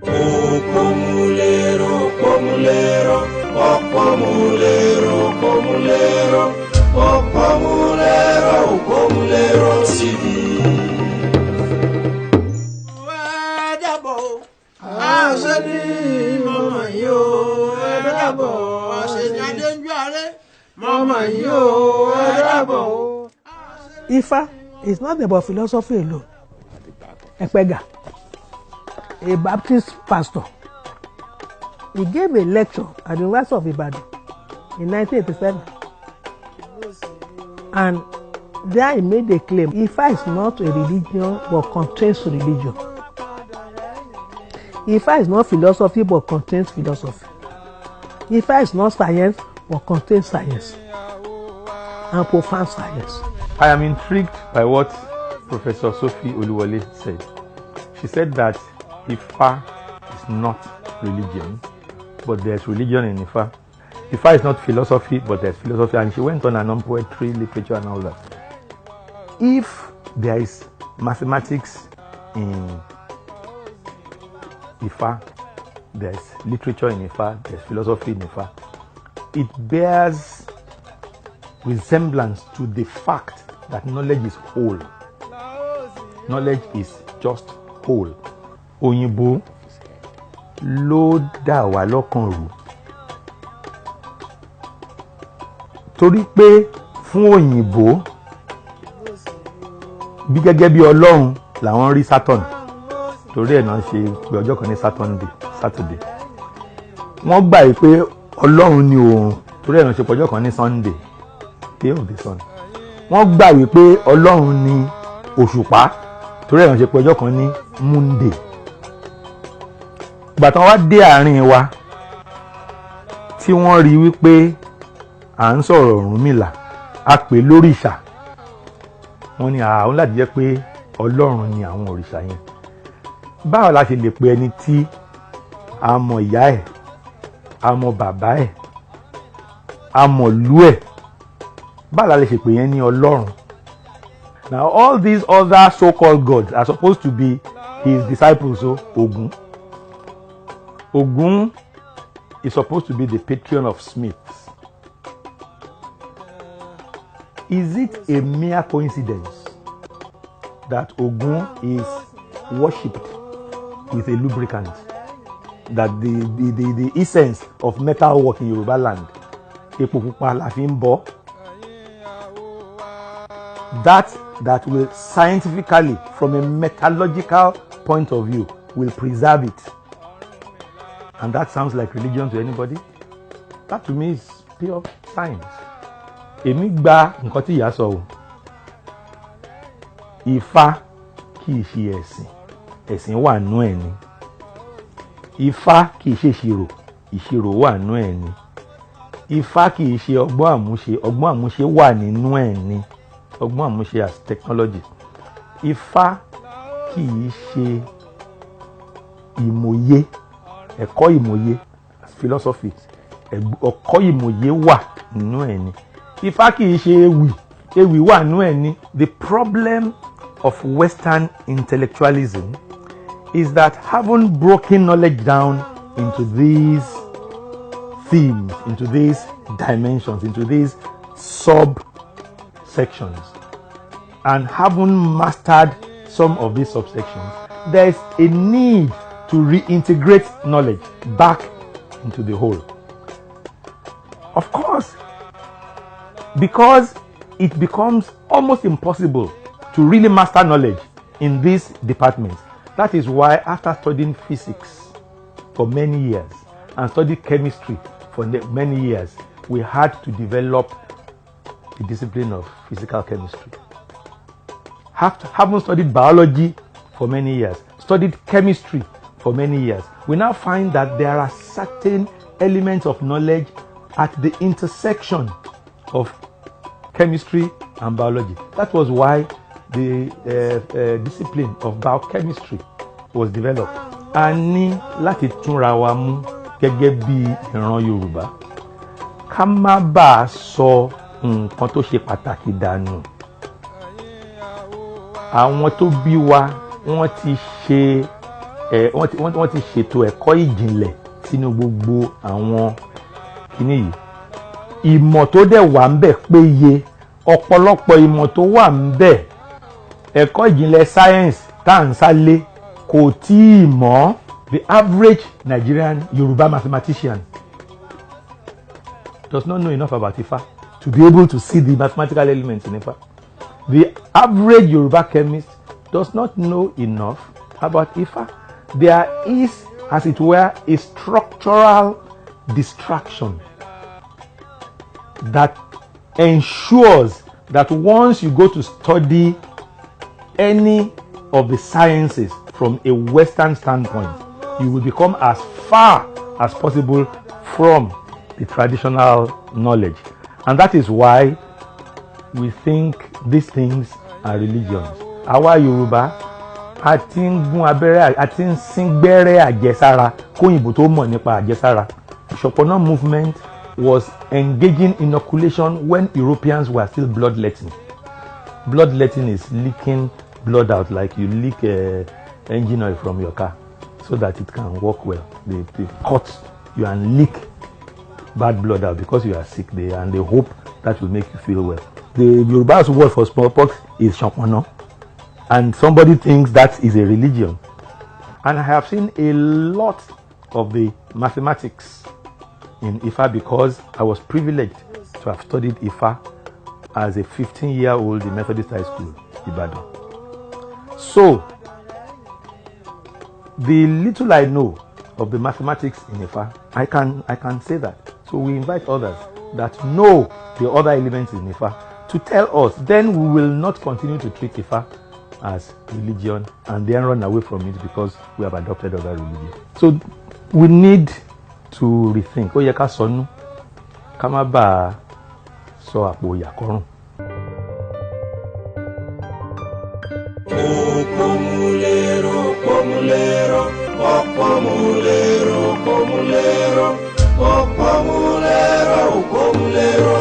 Pomulero, pomulero, oh pomulero, pomulero, oh pomulero, pomulero, sidi. Wadabo, asadi mama yo, wadabo, asadi njare, mama yo, wadabo. Ifa is not about philosophy alone. Ekpega, a Baptist pastor, he gave a lecture at the University of Ibadan in 1987. And there he made a claim, Ifa is not a religion but contains religion. Ifa is not philosophy but contains philosophy. Ifa is not science but contains science and profound science. I am intrigued by what Professor Sophie Oluwole said. She said that Ifa is not religion, but there's religion in Ifa. Ifa is not philosophy, but there's philosophy. And she went on and on poetry, literature, and all that. If there is mathematics in Ifa, there's literature in Ifa, there's philosophy in Ifa, it bears resemblance to the fact that knowledge is whole. Knowledge is just whole. Òyìnbó ló dá wa lọ́kàn rú. Torí pé fún òyìnbó bí gẹ́gẹ́ bí Ọlọ́run làwọn rí Saturn. Torí ẹ̀ náà ṣe pé ọjọ́ kan ní Saturday. Wọ́n gbà pé Ọlọ́run ni oòrùn. Torí ẹ̀ náà ṣe pé ọjọ́ kan ní Sunday, day of the sun. Wọ́n gbà wípé Ọlọ́run ni òṣùpá. Torí ẹ̀ náà ṣe pé ọjọ́ kan ní Monday. Ìgbà tán wá dé àárín wa tí wọ́n rí wípé à ń sọ̀rọ̀ Ọ̀rúnmìlà, a pè lórìṣà. Wọ́n ní àwọn láti jẹ́ pé Ọlọ́run ni àwọn òrìṣà yẹn. Báwo la ṣe lè pe ẹni tí a mọ ìyá ẹ̀, a mọ bàbá ẹ̀, a mọ ìlú ẹ̀, báwo la lè ṣe pè yẹn ní Ọlọ́run? Now all these other so-called gods are supposed to be his disciples. So Ogun is supposed to be the patron of smiths. Is it a mere coincidence that Ogun is worshipped with a lubricant? That the essence of metal work in Yoruba land, epo pupa la fi ń bọ, that will scientifically, from a metallurgical point of view, will preserve it. And that sounds like religion to anybody? That to me is pure science. Èmi gba nǹkan tí ìyá sọ o. Ifá kì í ṣe ẹ̀sìn, ẹ̀sìn wà nú ẹ̀ ni. Ifá kì í ṣe ìṣirò, ìṣirò wà nú ẹ̀ ni. Ifá kì í ṣe ọgbọ́n àmúṣe wà nínú ẹ̀ ni. Ọgbọ́n àmúṣe as technology. Ifá kì í ṣe ìmọ̀ye, ẹ̀kọ́ ìmọ̀ye as philosophy. Ẹ̀kọ́ ìmọ̀ye wà nínú ẹ̀ ni. Ifá kì í ṣe ewì wà nínú ẹ̀ ni. The problem of Western intellectualism is that having broken knowledge down into these themes, into these dimensions, into these subsections, and having mastered some of these subsections, there is a need to reintegrate knowledge back into the whole. Of course, because it becomes almost impossible to really master knowledge in these departments. That is why after studying physics for many years and studied chemistry for many years, we had to develop the discipline of physical chemistry. Having studied biology for many years, studied chemistry for many years, we now find that there are certain elements of knowledge at the intersection of chemistry and biology. That was why the discipline of biochemistry was developed. A ní láti túnra wa mú gẹ́gẹ́ bí ìran Yorùbá. Ká má bàa sọ nǹkan tó ṣe pàtàkì dànù. Àwọn tó bí wa wọ́n ti ṣe wọ́n ti ṣètò ẹ̀kọ́ ìjìnlẹ̀ sínú gbogbo àwọn kíní yìí. Ìmọ̀ tó dẹ̀ wà ń bẹ̀ péye, ọ̀pọ̀lọpọ̀ ìmọ̀ tó wà ń bẹ̀, ẹ̀kọ́ ìjìnlẹ̀ science tá à ń sálé kò tí ì mọ̀. The average Nigerian Yoruba mathematician does not know enough about Ifa to be able to see the mathematical elements in Ifa. The average Yoruba chemist does not know enough about Ifa. There is, as it were, a structural distraction that ensures that once you go to study any of the sciences from a Western standpoint, you will become as far as possible from the traditional knowledge. And that is why we think these things are religions. Àwa Yorùbá a ti ń gún abẹ́rẹ́, a ti ń sín gbẹ́rẹ́ àjẹsára kóyìnbó tó mọ̀ nípa àjẹsára. Ṣọ̀pọ̀nná movement was engaging inoculation when Europeans were still bloodletting. Bloodletting is leaking blood out like you leak engine oil from your car so that it can work well. They cut you and leak bad blood out because you are sick there, and they hope that will make you feel well. The Yoruba's word for smallpox is Ṣọ̀pọ̀nná, and somebody thinks that is a religion. And I have seen a lot of the mathematics in Ifa because I was privileged to have studied Ifa as a 15-year-old in Methodist High School, Ibadan. So, the little I know of the mathematics in Ifa, I can say that. So we invite others that know the other elements in Ifa to tell us. Then we will not continue to treat Ifa as religion and then run away from it because we have adopted other religions. So we need to rethink. Ó yẹ ká sọnù, ká má bàa sọ àpò ìyàkọ́rùn. Pomulero, pomulero, oh pomulero, pomulero, oh pomulero, pomulero.